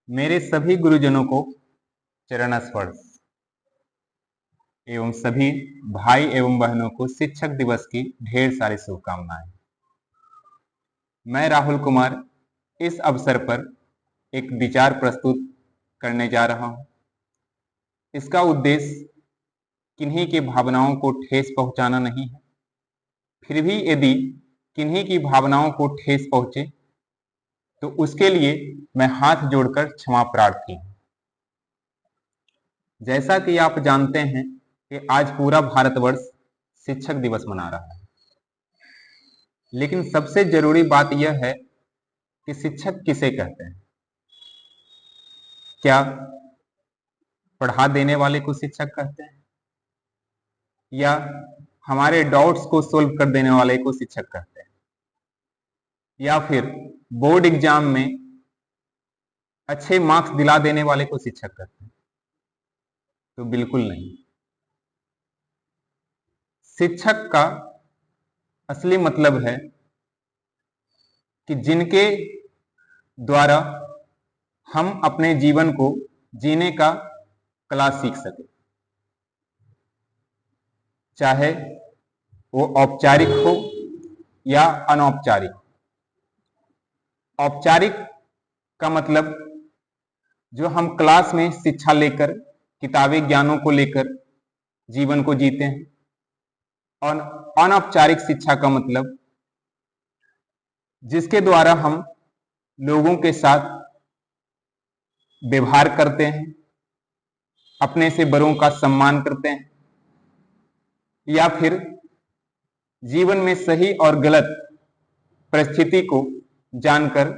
मेरे सभी गुरुजनों को चरण स्पर्श एवं सभी भाई एवं बहनों को शिक्षक दिवस की ढेर सारी शुभकामनाएं। मैं राहुल कुमार इस अवसर पर एक विचार प्रस्तुत करने जा रहा हूं। इसका उद्देश्य किन्हीं की भावनाओं को ठेस पहुंचाना नहीं है। फिर भी यदि किन्हीं की भावनाओं को ठेस पहुंचे तो उसके लिए मैं हाथ जोड़कर क्षमा प्रार्थी हूं। जैसा कि आप जानते हैं कि आज पूरा भारतवर्ष शिक्षक दिवस मना रहा है, लेकिन सबसे जरूरी बात यह है कि शिक्षक किसे कहते हैं। क्या पढ़ा देने वाले को शिक्षक कहते हैं, या हमारे डाउट्स को सोल्व कर देने वाले को शिक्षक कहते हैं, या फिर बोर्ड एग्जाम में अच्छे मार्क्स दिला देने वाले को शिक्षक कहते हैं? तो बिल्कुल नहीं। शिक्षक का असली मतलब है कि जिनके द्वारा हम अपने जीवन को जीने का कला सीख सके, चाहे वो औपचारिक हो या अनौपचारिक। औपचारिक का मतलब जो हम क्लास में शिक्षा लेकर, किताबी ज्ञानों को लेकर जीवन को जीते हैं, और अनौपचारिक शिक्षा का मतलब जिसके द्वारा हम लोगों के साथ व्यवहार करते हैं, अपने से बड़ों का सम्मान करते हैं, या फिर जीवन में सही और गलत परिस्थिति को जानकर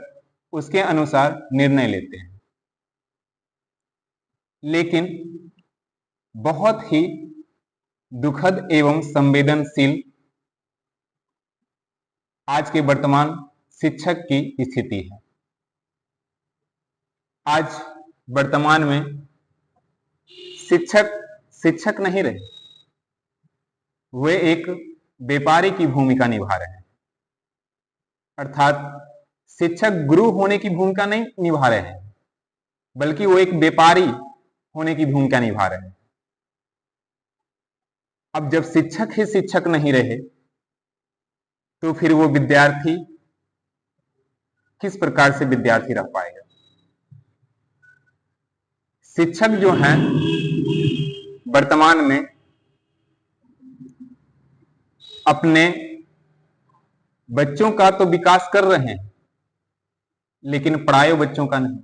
उसके अनुसार निर्णय लेते हैं। लेकिन बहुत ही दुखद एवं संवेदनशील आज के वर्तमान शिक्षक की स्थिति है। आज वर्तमान में शिक्षक नहीं रहे, वे एक व्यापारी की भूमिका निभा रहे हैं। अर्थात शिक्षक गुरु होने की भूमिका नहीं निभा रहे हैं, बल्कि वो एक व्यापारी होने की भूमिका निभा रहे हैं। अब जब शिक्षक ही शिक्षक नहीं रहे तो फिर वो विद्यार्थी किस प्रकार से विद्यार्थी रह पाएगा। शिक्षक जो हैं वर्तमान में अपने बच्चों का तो विकास कर रहे हैं, लेकिन पढ़ाए बच्चों का नहीं।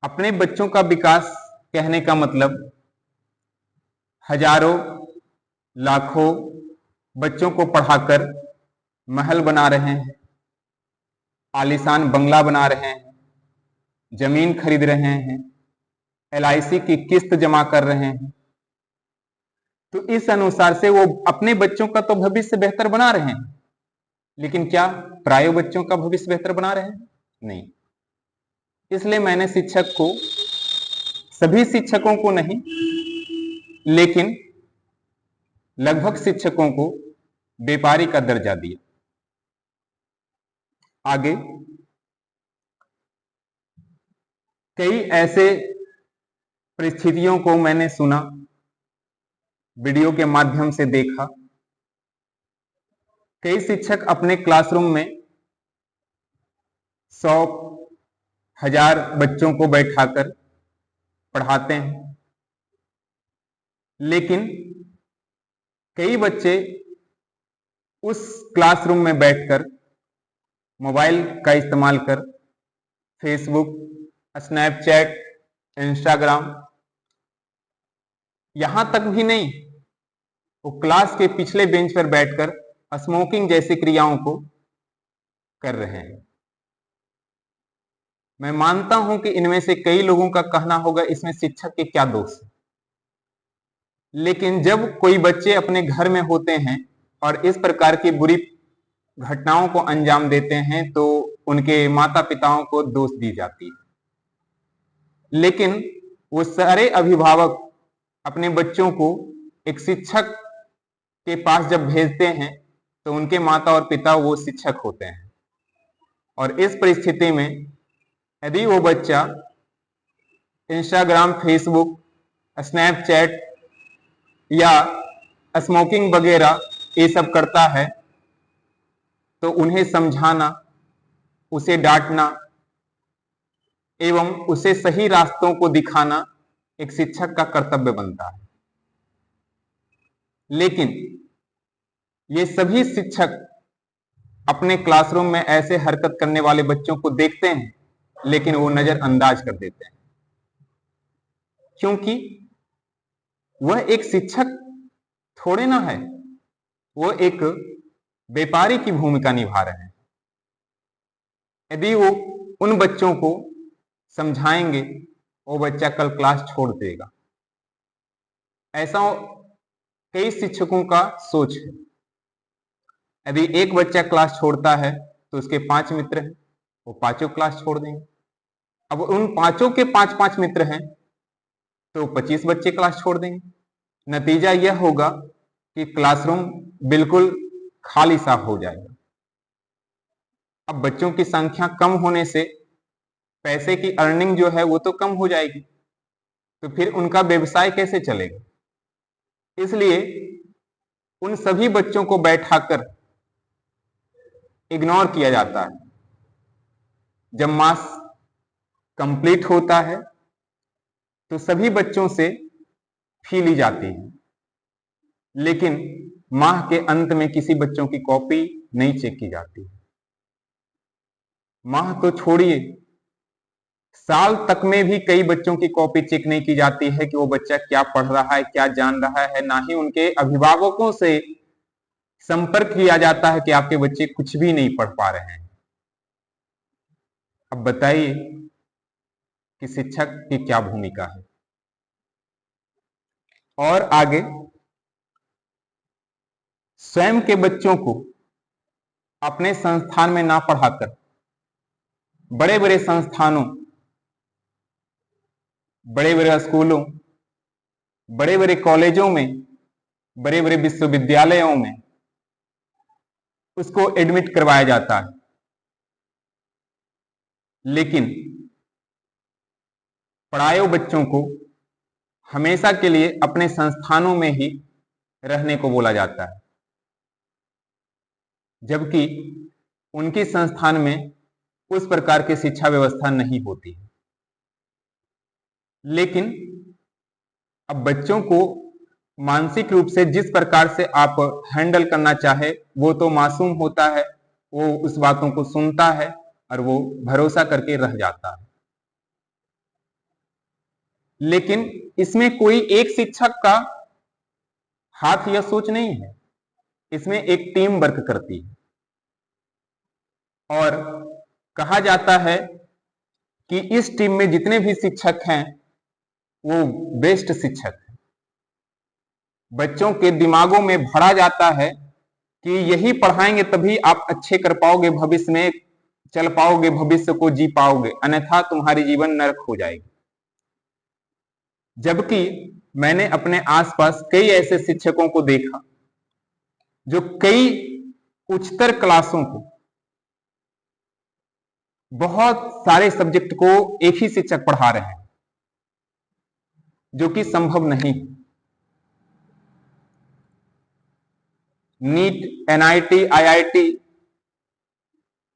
अपने बच्चों का विकास कहने का मतलब हजारों लाखों बच्चों को पढ़ाकर महल बना रहे हैं, आलीशान बंगला बना रहे हैं, जमीन खरीद रहे हैं, LIC की किस्त जमा कर रहे हैं। तो इस अनुसार से वो अपने बच्चों का तो भविष्य बेहतर बना रहे हैं, लेकिन क्या पराये बच्चों का भविष्य बेहतर बना रहे हैं? नहीं। इसलिए मैंने शिक्षक को, सभी शिक्षकों को नहीं, लेकिन लगभग शिक्षकों को व्यापारी का दर्जा दिया। आगे कई ऐसे परिस्थितियों को मैंने सुना, वीडियो के माध्यम से देखा। कई शिक्षक अपने क्लासरूम में 100,000 बच्चों को बैठाकर पढ़ाते हैं, लेकिन कई बच्चे उस क्लासरूम में बैठकर मोबाइल का इस्तेमाल कर फेसबुक, स्नैपचैट, इंस्टाग्राम, यहां तक भी नहीं, वो क्लास के पिछले बेंच पर बैठकर स्मोकिंग जैसी क्रियाओं को कर रहे हैं। मैं मानता हूं कि इनमें से कई लोगों का कहना होगा इसमें शिक्षक के क्या दोष है, लेकिन जब कोई बच्चे अपने घर में होते हैं और इस प्रकार की बुरी घटनाओं को अंजाम देते हैं तो उनके माता पिताओं को दोष दी जाती है। लेकिन वो सारे अभिभावक अपने बच्चों को एक शिक्षक के पास जब भेजते हैं तो उनके माता और पिता वो शिक्षक होते हैं, और इस परिस्थिति में यदि वो बच्चा इंस्टाग्राम, फेसबुक, स्नैपचैट या स्मोकिंग वगैरह ये सब करता है तो उन्हें समझाना, उसे डांटना एवं उसे सही रास्तों को दिखाना एक शिक्षक का कर्तव्य बनता है। लेकिन ये सभी शिक्षक अपने क्लासरूम में ऐसे हरकत करने वाले बच्चों को देखते हैं, लेकिन वो नजरअंदाज कर देते हैं, क्योंकि वह एक शिक्षक थोड़े ना है, वो एक व्यापारी की भूमिका निभा रहे हैं। यदि वो उन बच्चों को समझाएंगे, वो बच्चा कल क्लास छोड़ देगा। ऐसा कई शिक्षकों का सोच है। यदि एक बच्चा क्लास छोड़ता है तो उसके 5 मित्र हैं, वो पांचों क्लास छोड़ देंगे। अब उन पांचों के 5-5 मित्र हैं तो 25 बच्चे क्लास छोड़ देंगे। नतीजा यह होगा कि क्लासरूम बिल्कुल खाली साफ हो जाएगा। अब बच्चों की संख्या कम होने से पैसे की अर्निंग जो है वो तो कम हो जाएगी, तो फिर उनका व्यवसाय कैसे चलेगा? इसलिए उन सभी बच्चों को बैठाकर इग्नोर किया जाता है। जब मास कंप्लीट होता है तो सभी बच्चों से फी ली जाती है, लेकिन माह के अंत में किसी बच्चों की कॉपी नहीं चेक की जाती। माह तो छोड़िए, साल तक में भी कई बच्चों की कॉपी चेक नहीं की जाती है कि वो बच्चा क्या पढ़ रहा है, क्या जान रहा है। ना ही उनके अभिभावकों से संपर्क किया जाता है कि आपके बच्चे कुछ भी नहीं पढ़ पा रहे हैं। अब बताइए कि शिक्षक की क्या भूमिका है। और आगे स्वयं के बच्चों को अपने संस्थान में ना पढ़ाकर बड़े बड़े संस्थानों, बड़े बड़े स्कूलों, बड़े बड़े कॉलेजों में, बड़े बड़े विश्वविद्यालयों में उसको एडमिट करवाया जाता है। लेकिन पढ़ाए बच्चों को हमेशा के लिए अपने संस्थानों में ही रहने को बोला जाता है, जबकि उनकी संस्थान में उस प्रकार की शिक्षा व्यवस्था नहीं होती है। लेकिन अब बच्चों को मानसिक रूप से जिस प्रकार से आप हैंडल करना चाहे वो तो मासूम होता है, वो उस बातों को सुनता है और वो भरोसा करके रह जाता है। लेकिन इसमें कोई एक शिक्षक का हाथ या सोच नहीं है, इसमें एक टीम वर्क करती है। और कहा जाता है कि इस टीम में जितने भी शिक्षक हैं वो बेस्ट शिक्षक हैं। बच्चों के दिमागों में भरा जाता है कि यही पढ़ाएंगे तभी आप अच्छे कर पाओगे, भविष्य में चल पाओगे, भविष्य को जी पाओगे, अन्यथा तुम्हारी जीवन नरक हो जाएगी। जबकि मैंने अपने आसपास कई ऐसे शिक्षकों को देखा जो कई उच्चतर क्लासों को, बहुत सारे सब्जेक्ट को एक ही शिक्षक पढ़ा रहे हैं, जो कि संभव नहीं। नीट, एनआईटी, आईआईटी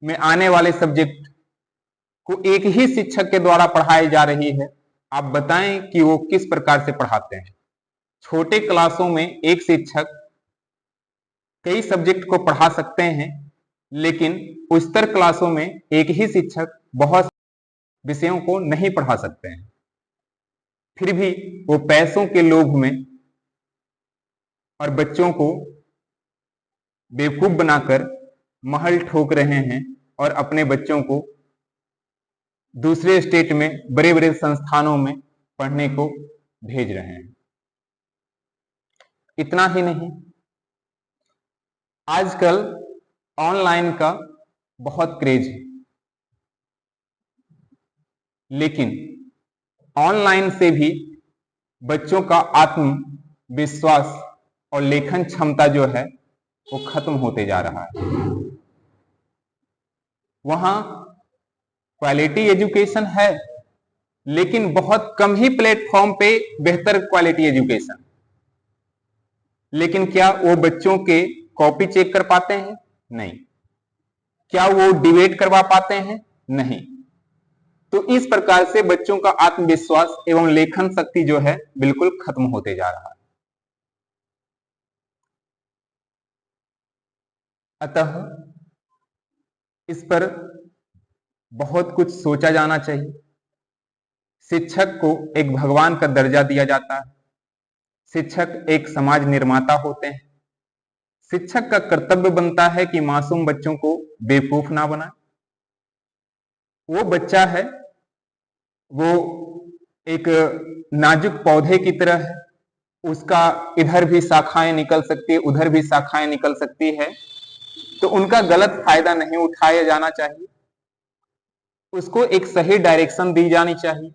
में आने वाले सब्जेक्ट को एक ही शिक्षक के द्वारा पढ़ाई जा रही है। आप बताएं कि वो किस प्रकार से पढ़ाते हैं। छोटे क्लासों में एक शिक्षक कई सब्जेक्ट को पढ़ा सकते हैं, लेकिन उच्चतर क्लासों में एक ही शिक्षक बहुत विषयों को नहीं पढ़ा सकते हैं। फिर भी वो पैसों के लोभ में और बच्चों को बेवकूफ बनाकर महल ठोक रहे हैं और अपने बच्चों को दूसरे स्टेट में बड़े बड़े संस्थानों में पढ़ने को भेज रहे हैं। इतना ही नहीं, आजकल ऑनलाइन का बहुत क्रेज है, लेकिन ऑनलाइन से भी बच्चों का आत्मविश्वास और लेखन क्षमता जो है वो खत्म होते जा रहा है। वहां क्वालिटी एजुकेशन है, लेकिन बहुत कम ही प्लेटफॉर्म पे बेहतर क्वालिटी एजुकेशन। लेकिन क्या वो बच्चों के कॉपी चेक कर पाते हैं? नहीं। क्या वो डिबेट करवा पाते हैं? नहीं। तो इस प्रकार से बच्चों का आत्मविश्वास एवं लेखन शक्ति जो है बिल्कुल खत्म होते जा रहा है। अतः इस पर बहुत कुछ सोचा जाना चाहिए। शिक्षक को एक भगवान का दर्जा दिया जाता है। शिक्षक एक समाज निर्माता होते हैं। शिक्षक का कर्तव्य बनता है कि मासूम बच्चों को बेवकूफ ना बनाए। वो बच्चा है, वो एक नाजुक पौधे की तरह है, उसका इधर भी शाखाएं निकल सकती है, उधर भी शाखाएं निकल सकती है, तो उनका गलत फायदा नहीं उठाया जाना चाहिए। उसको एक सही डायरेक्शन दी जानी चाहिए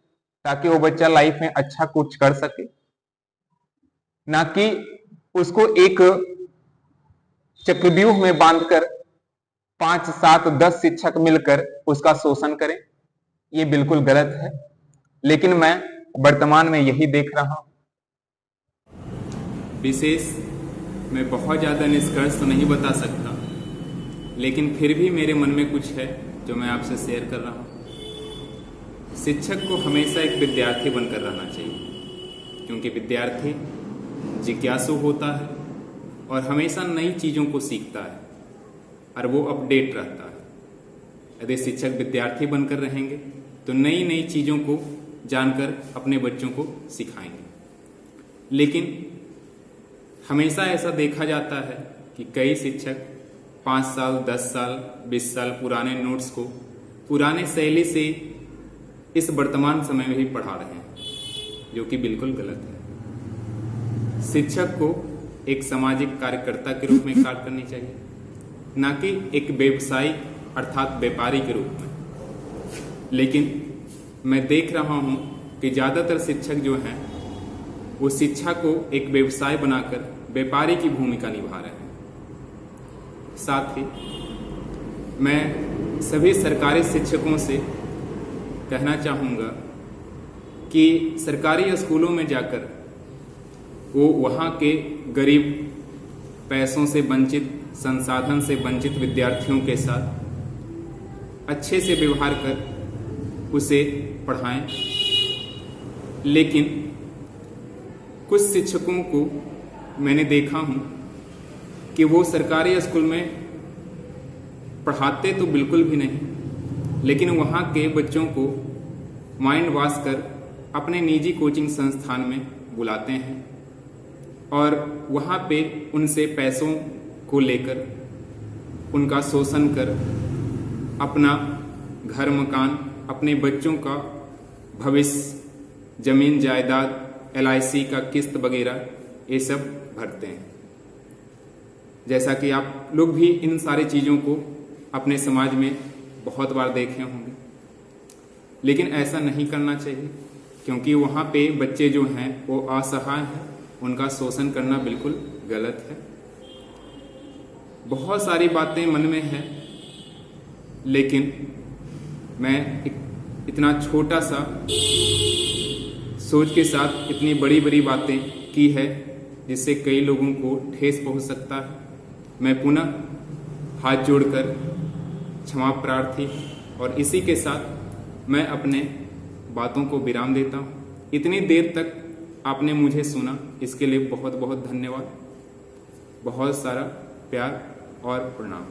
ताकि वो बच्चा लाइफ में अच्छा कुछ कर सके, ना कि उसको एक चक्रव्यूह में बांधकर 5, 7, 10 शिक्षक मिलकर उसका शोषण करें। ये बिल्कुल गलत है। लेकिन मैं वर्तमान में यही देख रहा हूं। विशेष मैं बहुत ज़्यादा निष्कर्ष तो नहीं बता सकता, लेकिन फिर भी मेरे मन में कुछ है जो मैं आपसे शेयर कर रहा हूँ। शिक्षक को हमेशा एक विद्यार्थी बनकर रहना चाहिए, क्योंकि विद्यार्थी जिज्ञासु होता है और हमेशा नई चीज़ों को सीखता है और वो अपडेट रहता है। यदि शिक्षक विद्यार्थी बनकर रहेंगे तो नई नई चीज़ों को जानकर अपने बच्चों को सिखाएंगे। लेकिन हमेशा ऐसा देखा जाता है कि कई शिक्षक 5 साल, 10 साल, 20 साल पुराने नोट्स को पुराने शैली से इस वर्तमान समय में ही पढ़ा रहे हैं, जो कि बिल्कुल गलत है। शिक्षक को एक सामाजिक कार्यकर्ता के रूप में कार्य करनी चाहिए, ना कि एक व्यवसायी अर्थात व्यापारी के रूप में। लेकिन मैं देख रहा हूं कि ज़्यादातर शिक्षक जो हैं वो शिक्षा को एक व्यवसाय बनाकर व्यापारी की भूमिका निभा रहे हैं। साथ ही मैं सभी सरकारी शिक्षकों से कहना चाहूँगा कि सरकारी स्कूलों में जाकर वो वहाँ के गरीब, पैसों से वंचित, संसाधन से वंचित विद्यार्थियों के साथ अच्छे से व्यवहार कर उसे पढ़ाएं। लेकिन कुछ शिक्षकों को मैंने देखा हूँ कि वो सरकारी स्कूल में पढ़ाते तो बिल्कुल भी नहीं, लेकिन वहाँ के बच्चों को माइंड वॉश कर अपने निजी कोचिंग संस्थान में बुलाते हैं और वहाँ पे उनसे पैसों को लेकर उनका शोषण कर अपना घर मकान, अपने बच्चों का भविष्य, जमीन जायदाद, LIC का किस्त वगैरह ये सब भरते हैं। जैसा कि आप लोग भी इन सारी चीज़ों को अपने समाज में बहुत बार देखे होंगे। लेकिन ऐसा नहीं करना चाहिए, क्योंकि वहाँ पे बच्चे जो हैं वो असहाय हैं, उनका शोषण करना बिल्कुल गलत है। बहुत सारी बातें मन में हैं, लेकिन मैं इतना छोटा सा सोच के साथ इतनी बड़ी बड़ी बातें की है जिससे कई लोगों को ठेस पहुंच सकता है। मैं पुनः हाथ जोड़कर क्षमा प्रार्थी और इसी के साथ मैं अपने बातों को विराम देता हूँ। इतनी देर तक आपने मुझे सुना, इसके लिए बहुत बहुत धन्यवाद। बहुत सारा प्यार और प्रणाम।